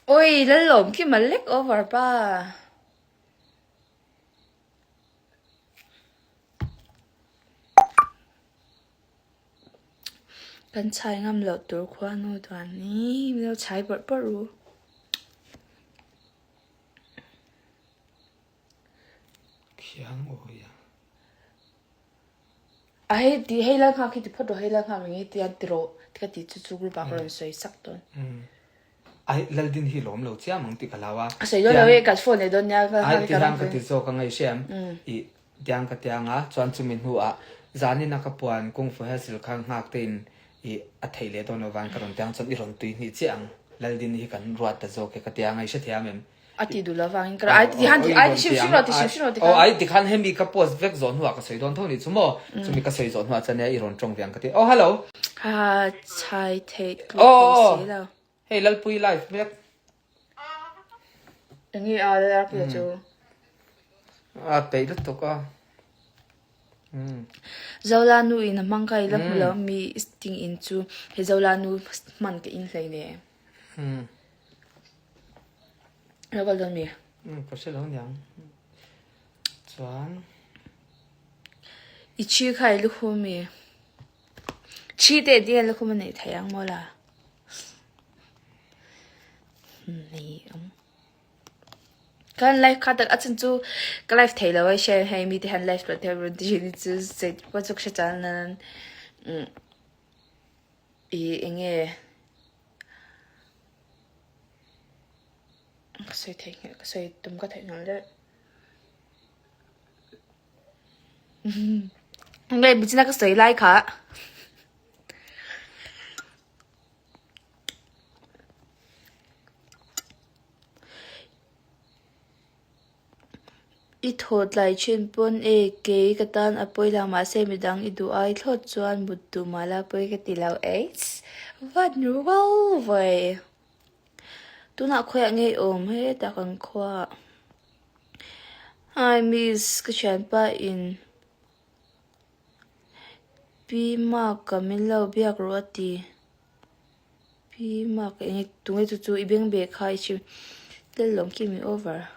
ôi lên lộn khi mà leg over baกันใช้งามเหล่าตัวควานตัวนี้เราใช้บทปรู้เขียงโอ้ยไอ้ที่ให้เลิกค่ะคิดถึงพอดูให้เลิกค่ะอย่างนี้ที่อันติโรที่ก็ติดจุกรูปากเราใส่สักตัวไอ้เล่าดินที่หลอมเราเจ้ามังติกลาวะใส่ด้วยเราเองกัดฝนในดนยาก็ไอ้ที่ทางกติโซกังไอเชียมอีเตียงกติยงอ่ะจวนจุมินหัวจานี่นักปวนกงฟูเฮสิลคังหักตินอีอัฐิเลตอนวันกระดอนเตียงจนอีรอนตุยนี่เจียงเล่าดินที่กันรัวแต่โซกกติยงไอเชียเทียมอ่ะที่ดูแล้วฟังก็ไอ้ที่หันที่ไอ้ที่ชิมรอที่ชิมรอที่ไอ้ที่ขันเฮมีกับโพสเวกโซนหัวก็ใส่โดนเท่านี้สมมติสมมติก็ใส่โซนหัวจะเนี่ยอีรอนจงเตียงกติโอ้ฮัลโหลใช่เทคโอ้เฮ้ยเล่าปุยไลฟ์เวกอย่างนี้เอาแล้วก็จะไปรถตกเจ้าลานูอินมังกรแล้วเรามีสติงอินจูเจ้าลานูมันก็อินเลยเนี่ยแล้วก็โดนมีก็ใช่แล้วยังจวนอีชีใครลูกคุณมีชีเด็ดเดียลูกคุณมันไหนทายังมั้งล่ะนี่กันไลฟ์ค่ะแต่อาจารย์จูก็ไลฟ์ไทยแล้วไว้แชร์ให้มีที่ฮันไลฟ์ตัวเทวรูที่นี่จูเสร็จว่าจุกเชจันนั้นเองก็ใส่ไทยก็ใส่ตุ้มก็ไทยนั่นแหละไงบิจินักก็ใส่ไลฟ์ค่ะอีโทษไหลเช่นปนเกยกตันอภัยลามาเซมิดังอีดูไอทอดจวนบุตรมาลาปยกติลาววันรู้ว่าเว้ยตัวนักขวางไงเฮ้ตากันขวาไอมิสก็ฉันไปอินปีมากก็ไม่เล่าเบียกรถดีปีมากเองตัวจู่ๆอีเบงเบคใครชิเล่นหลงคิดมีโอเวอร์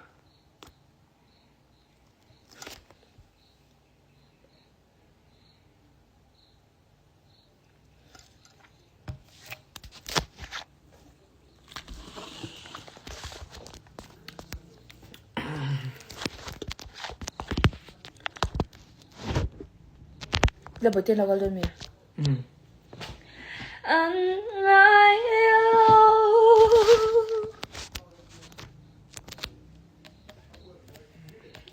แล้วบทที่เราก็เล่นมีอันไร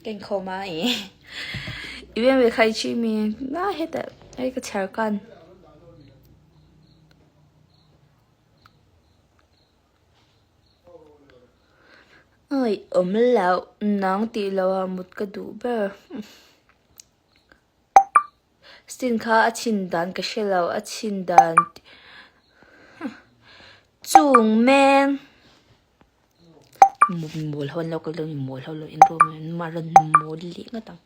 เก่งโคมาอีเวนไปใครชิมีน่าเห็นแต่ไอ้ก็แชร์กันเอ้ยแล้วน้องตีเราหมดกระดูกเบอร์สินค้าชินดันก็เชลเราชินดันจุงแมงมูลเราก็เลยมูลเราเลยอินโรมันมาเรนมูลเลี้ยงตัง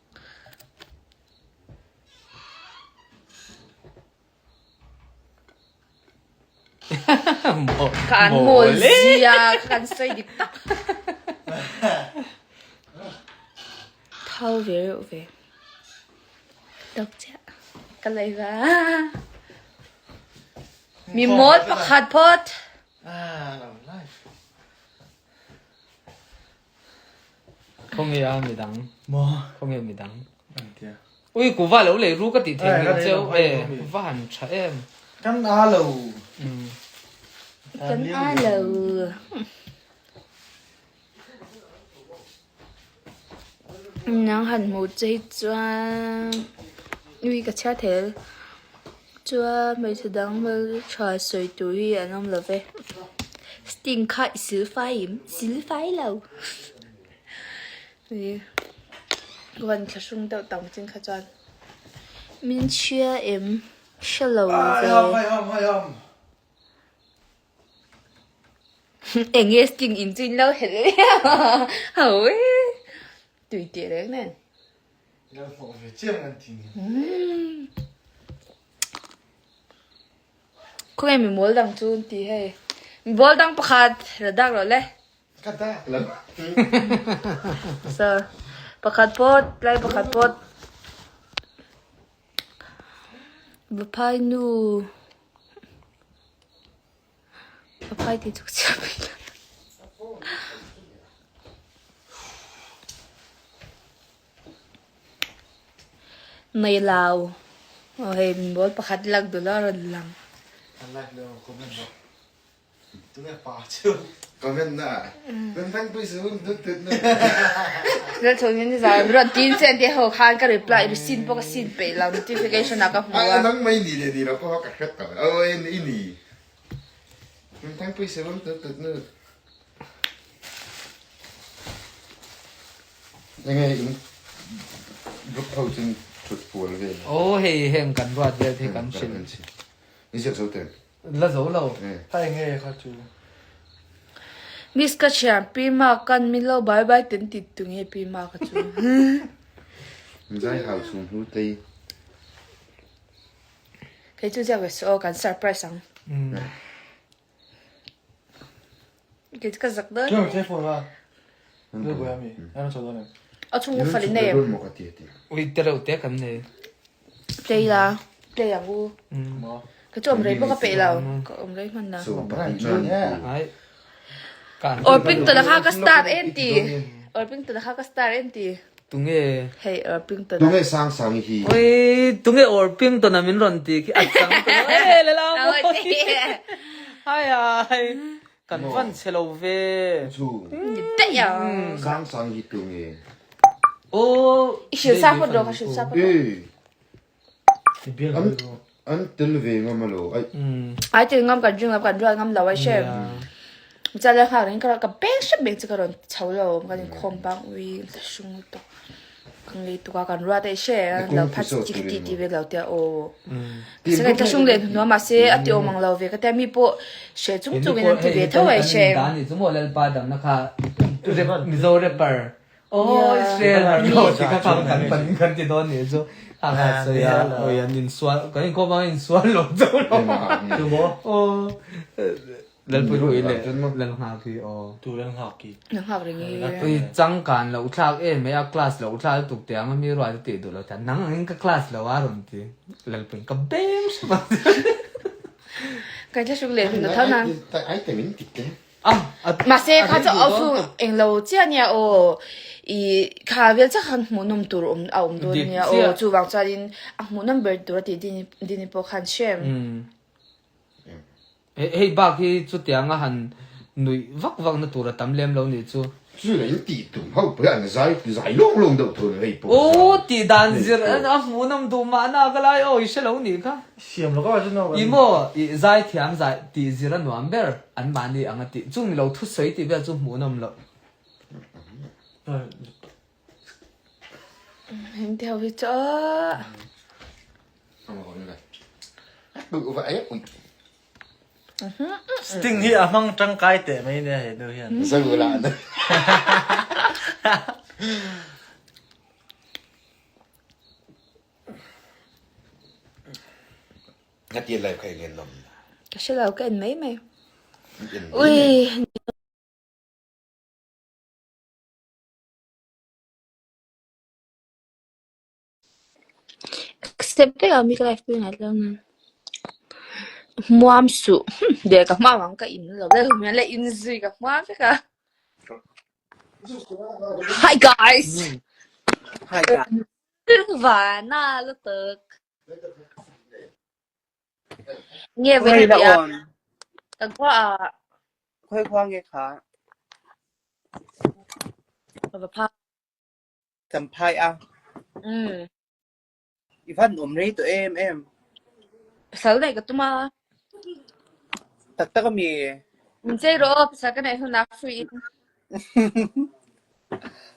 การมูลเสียการใส่ดิบตักเท่าเวรเวดอกจ้ะกันเลยว่ามีมดประคัดพดคงยังไม่ดังคงยังไม่ดังอุ้ยกูว่าแล้วเลยรู้ก็ติดเทนเจ้าว่าหันใช่กันอาลูกันอาลูน้องหันหมูใจจ้าvì cái cha thế cho mấy thứ đó mà trò sợi túi anh ông là về tiền khai xử phái lâu vì còn cả sung đậu tổng trên khai tròn mình chia em chia lâu về em nghe tiền in trên lâu hết đấy hỡi tùy tiện đấy nè cô em mình muốn đăng chun thì hay mình muốn đăng bạc rồi đăng rồi đấy kada lang so pakhat pot lai pakhat pot bapai nu bapai ti chuk cha nay lao ôi bố pakhat lag dollar langอะไรเรื่องคอมเมนต์บอกตัวนี้ป่าเชื่อคอมเมนต์น่ะเป็นทั้งไปซื้อตึ๊ดตึ๊ดเนี่ย แล้วช่วงนี้จะรถดินเส้นที่เขาขานก็รีบไล่ไปซินปกซินไปแล้ว notification นักกับหัว ทั้งไม่หนีเลยดีเราก็กัดแค่ต่อเอ้ยนี่หนีเป็นทั้งไปซื้อตึ๊ดตึ๊ดเนี่ยยังไงลูกเขาจึงจุดปัวเลย โอ้เฮเฮงกันรอดเดียวที่กันชิน นี่เสียงสูงเต็ม แล้วโซเรา ถ้าอย่างงี้เขาจู มิสกับแชมปีมากันมิโลบายบายเต็นติดตรงนี้ปีมากันจู มันจะให้เขาสูงหูตี เคยจูจะไปโซ่กัน surprise สังเคยก็สักเด้อ เรื่องเทปว่าเรื่องแบบนี้แล้วเราชอบตัวนึง เอาช่วงนี้ฝันเนี่ย รุ่นมกติตี วิตเราเตะกันเลย เปย์ละเปย์อย่างกู หมอ ก็จมเลยพวกก็เปย์เราก็อมเลยมันนะ สูงปานนั้น ไอ้การ โอ้ยปิ้งตัวละข้าก็ start เอ็นตีโอ้ยปิ้งตัวละข้าก็ start เอ็นตี ตุงเอ เฮ้ยปิ้งตัว ต้อ ละ งให้สร้างสรรค์ฮี โอ้ยตุงเอออร์ปิงตัวนั้นมินรอนตีที่อัดสังตัวเอ้เลยล่ะ เอา โอ้ย ไอ้ตี ไอ้กันฟันเชลเว สูง เตะอย่าง สร้างสรรค์ฮีตรงนี้ โอ้ อีชิลซาพอดก็ชิลซาพอด เอ้ย ที่เบี้ยกันดู อันเตลเวงมาโลไอ้ ไอ้ที่งำกันจุงงำกันด้วยงำเราไว้เช่นจะเลือกหาเรื่องก็เป๊ะชิบเบงจะกระโดดเฉาเรากันคอมบังวีชุ่มตัวกันเลยตัวกันรัวได้เช่เราพัดจิกตีเวลเราเดียวโอ้สิ่งที่ชุ่มเลยนัวมาเสียอติโอมังเราเวก็แต่มีโปเช่จุงจุงกันที่เวเท่าไหร่เช่ ด้านนี้สมมติเราปาดังนะคะเรปมิโซเรปเปอร์โอ้ยเสียแล้วโยที่เขาทำกันปันกันที่โดนเนี่ยจ้ะอาเซียโอ้ยนินสวนก็ยังก็มาอินสวนหลงจ้าหลง ดูบ่ โอ้เล่นไปรู้อีเลยเล่นหาคืออ๋อ ดูเรื่องฮอกกี้ นังหาเรื่องนี้ ไอ้จังการเราทากไม่เอาคลาสเราทากตุกเตียงมันมีรอยติดดูเราแต่นั่งงั้นก็คลาสเราว่ารุ่นที่เล่นเป็นกับเบ้มใช่ไหม กันจะชุ่มเลยถึงเท่านั้น แต่ไอ้แต่มินติดแก อ่ะ มาเสียเขาจะเอาฟูเองเราเจ้าเนี่ยโอ้อีข้าเวลจะขันหมูนุ่มตัวเอาตัวเนี่ยโอ้จูบางจารินอ่ะหมูนุ่มเบิร์ดตัวที่ดินพอขันเชื่อม เฮ้ยบ้าที่จุดเตียงหันหนุ่ยวักนั่นตัวตำเลี้ยมเราเนี่ยจู ชื่ออะไรติดตุ่มเขาเพื่อนใจลงเดือดตัวเลยปุ๊บ โอ้ตีดันซิร์อ่ะหมูน้ำดูมาหน้าก็เลยโอ้ยเชลล์นี่ค่ะ เสียมแล้วก็ว่าจะโน้ อีโมอีใจเทียมใจตีซิร์นวมเบอร์อันมันนี่อังติจุ่มเราทุกสวยตีแบบจุ่มหมูน้ำเรา เห็นเดียวพี่จ้า เอามาคนเลยปุ๊บว่าไอ้ปุ๊บ สติงที่อามังจังไกแต่ไม่ได้เห็นดูเห็น สู้ละนะงัดเย็นอะไรใครเรียนลม ก็ใช่เราก็เห็นไหมไหม เย็น อุ้ยเซฟได้เอามีกระไรฟิลไหนแล้วนะมวมสุเดี๋ยวกับมาหวังก็อินเราได้เหมือนเลยอินซีกับมาใช่ไหม Hi guys ใช่กัน Vana lu tuk nghe về Quay thì đã à ổn, tao có à quay qua nghe khá, bà pa tầm phai à, ý phát ổn đấy tụi em, sáu này của tụi mà tất tất cả mì, mình chơi rồi sao cái này không nạp free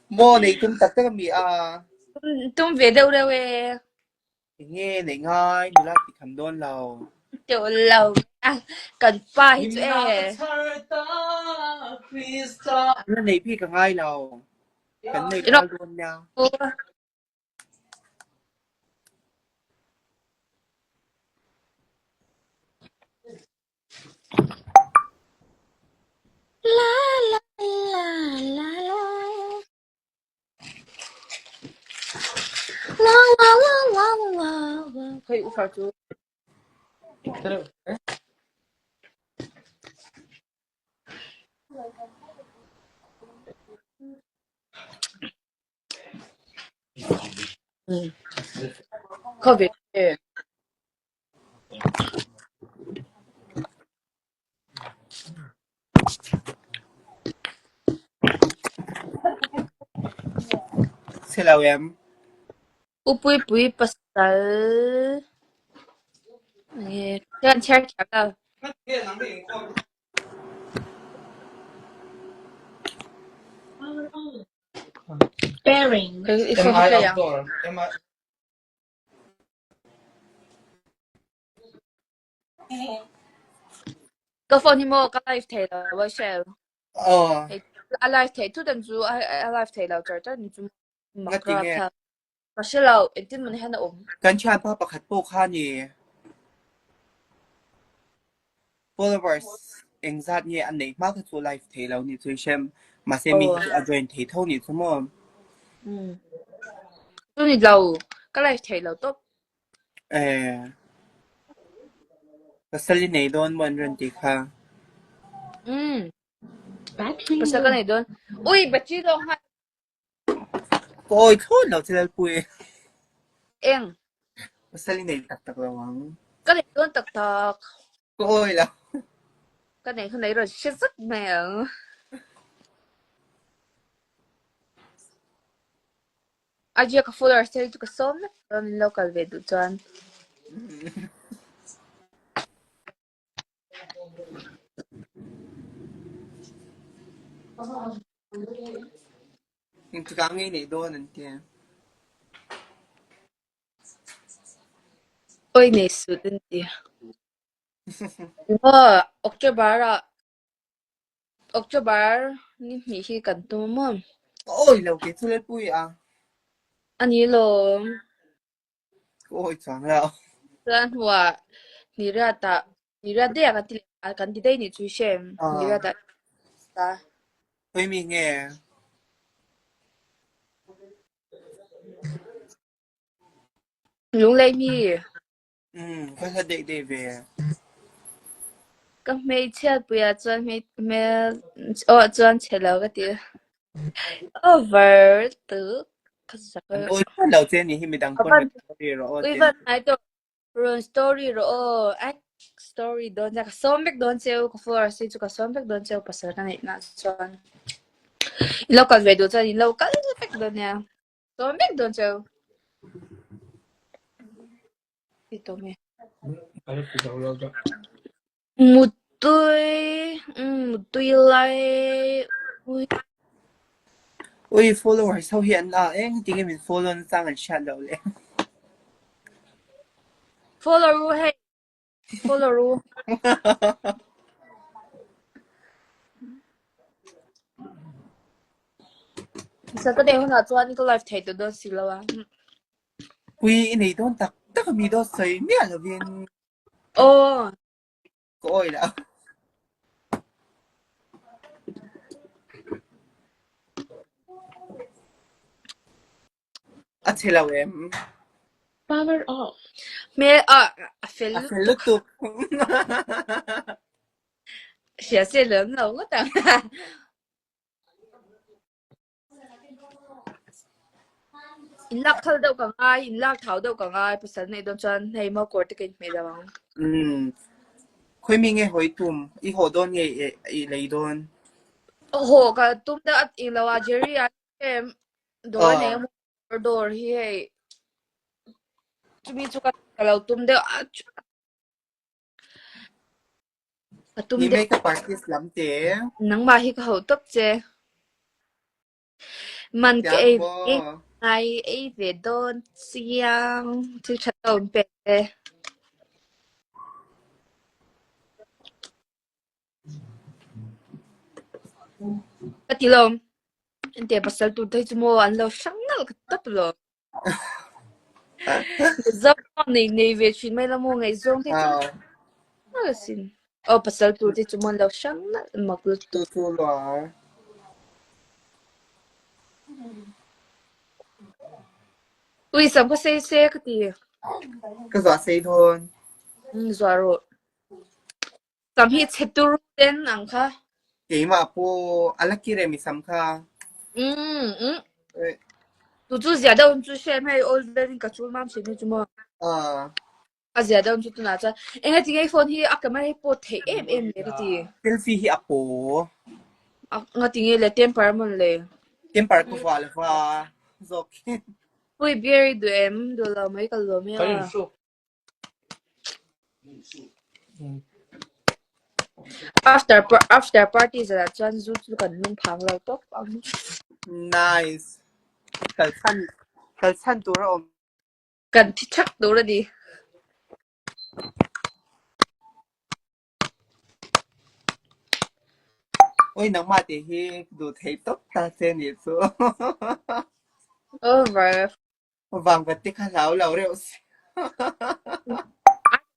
mua này cũng tất tất cả mì à, tụi về đâu đâu về nghe này ngay, đủ là thì cầm đôn lầu, tiểu lầu à cần pa hết tụi em nó này phi cả ngay lầu, cái này Nó- cao luôn nha, la la la 可以无法做。 特别是 Sila em. upui pasal gan cher kya Bearing. ikho MI kya yang outdoor MI ko phone ni mo ka live the la wa share Oh, a live the tu dan zu a live the la jar ni zu nga ting makra e. tha ka shelo etin mun hana Kan chan pa pakhat po kha ni. Followers engzat ni an nei ma ka chu live the lo ni chu shem ma se mi oh hi a join the tho ni chu mo. tu ni lau ka live the la to Eh. Pasali nei don mon ran ti kha. Battery pasal ka low. nei don ui bachi dong ha Oi thon lo sila pui. eng Pasali nei tak tak lawang. ka nei don tak tak Oi la. ka nei khun nei ro shi zat me aja ka follower sel tu ka som na local ve du chan Ning tu ka ngai nei don an ti. oi nei su den ti mo October ni mi hi kan tu mo Oi lo ke chu le pui a. ani lo Oi chang lao. ran wa ni ra ta ni ra de kan ti dei ni chu shem ni ra ta ta Oi mi nghe. lung lei mi Có thật đệ đệ về. ka mei chat bu ya chan me o chan chelo ka ti over tu ka sa ka Ôi, có lâu trên thì mình đang quên aban cái đi rồi trên. uivan ai to run story ro act story don ja ka somek don cheu ka for si chu ka somek don cheu pasal ka nei na chuan local ve do chuan local vek don ya somek don cheu ti to me mutui lai ui Ôi, follower sau hiện à, em tiếng mình follow sang anh chat lâu lệ. follow ru hey follow ru sa ka de hona chuan ko live thei to don si lo wa Quy này đón tắc, tắc mi đó xây miệng là viên oh coi đã. À, thế lâu em. Power off. me a fel À, phải lúc tục. xia xia lớn lâu quá ta in lak khal đâu cả ai in lak thảo đâu cả ai pasal nei don chuan hei mo kor te kin me da wang Khôi mi nghe hỏi tùm, ý hồ đôn nghe ý lấy đôn. ho ka tum da at in lawa jerry a em do ne mo door hi hei chumi chu ka lo tum de a tum Hi de make up artist lắm thế. nang ma hi ka ho top che man ke Tiếng e bò. ai e ve don siang chu chat on pe ka ti lo ente pasal tu thai chu mo an lo sang nal ka top lo zong nei về chuyện mai là mua ngày zong thế chứ À, là xin ô pasal tu thì chúng mình lâu sáng na mặc lu tu tu tu loa. ui sam có xe xe cái gì cái gió xây thôn Zaro. Cảm hi chetur ten ang kha. cái mà po alaki re mi sam kha Ừ. ơi Tu chu zia đâu chu xem hay older ka chu mam xem chu mo. à A zia đâu chu tu na cha. Enga tingai phone hi akamai po the em le ti. selfie hi apo Nga tingai le temper mon le. temper ko wala fa zokin Ui beer du em du la mai ka lo me 可以 a. 数。 After party za chan zu chu kan nung phang lo tok ang. nice kalsan tu ra om Kan thi chak do ra di. ôi nang ma te hi du thei tok ta se ni so Over. vàng vật tích khá lâu rồi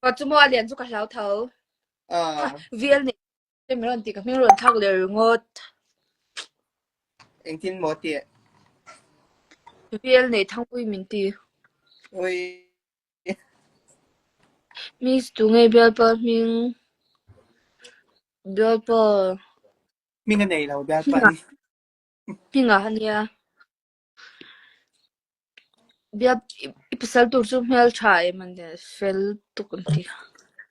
Có chu mo lian chu ka lau thau. à Vial ni. Te meron ti ka meron thak le ngot. anh tin một tiệt Vial ni thang ui min ti. ôi Miss tu ngai bial pa ming. Bial pa. mình cái này là bé bạn Pinga. Pinga hania. Bial ipsal tu chu mel chai man de fel tu kan ti.